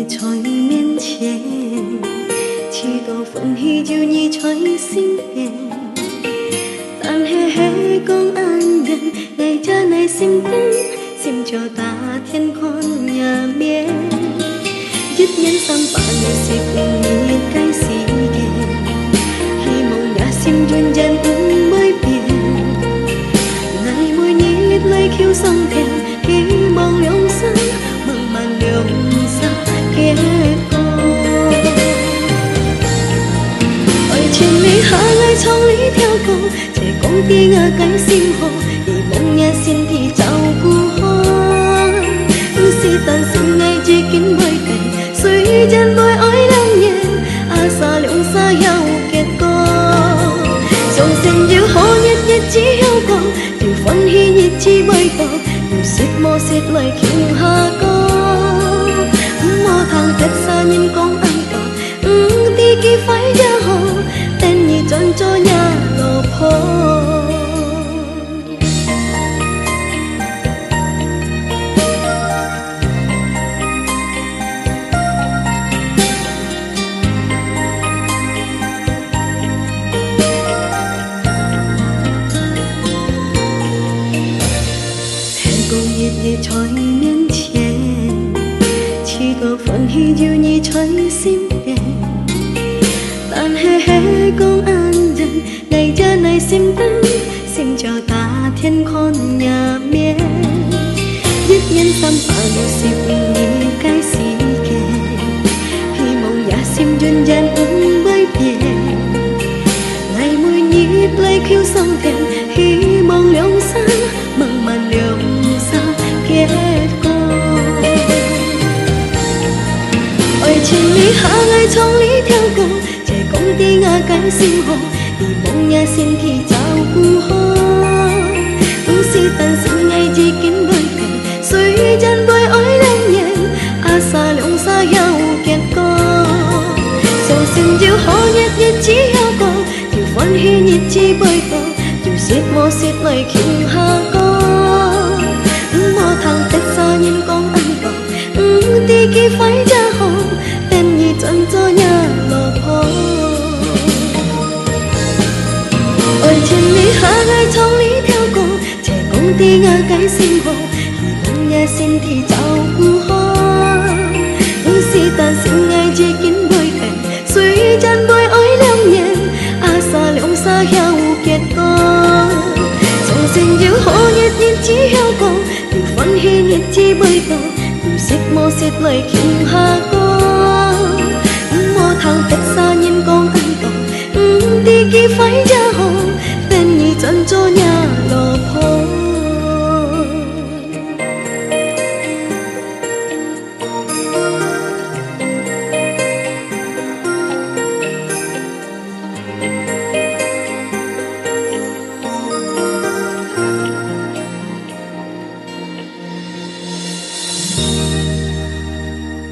在面前，许多歡喜就已在身邊，但係講愛人，愛着內心燈，心就打天看也面，一人三百年是共你計時間，希望也心中人唔會變，愛每日來求上天，希望兩生漫漫兩生。結果，愛情裏下愛創呢條路，這講啲愛計先好，而夢也先替照顧好。不是但是愛只見會地，雖然會愛兩年，阿沙兩沙有結果。相信要可日日只有講，要歡喜日子會到，要説麼説來橋下歌。thằng thật xa nhìn con ăn cỏ đi kia phải ra hồ tên nhị chọn cho nhà lò phô天公日夜在面前個歡喜要你在身邊，但係講愛人，愛着內心燈，心就打天看也面，一人三百六十五年計時間，希望也心中人唔會變，愛每日來求上天，希望兩生漫漫兩生結果。愛情裏下愛創呢條路，這講啲愛計先好，而夢也先替照顧好。不是但是愛只見會地，雖然會愛兩年，阿沙兩沙有結果。相信要可日日只有講，要歡喜日子會到，要説我説來橋下歌。我頭的沙煙講愛講，啲幾塊ra hồ。chọn cho nhà lò phô ôi trên lý hạ ai trong lý theo cô trẻ công ty ngã cái sinh hồ thì bông nhà xin thì chào cu hoa ưu si ta xin ngay chỉ kín bôi cảnh suy chân bôi ôi leo nhện à xa lông xa heo kiệt co trong sinh yêu hồ nhiệt nhiệt chỉ heo cô từ phân hi nhiệt chỉ bơi cô từ xích mô xích lời khiêm hà cô thằng thật xa nhìn con ăn cỏ đi kia phải ra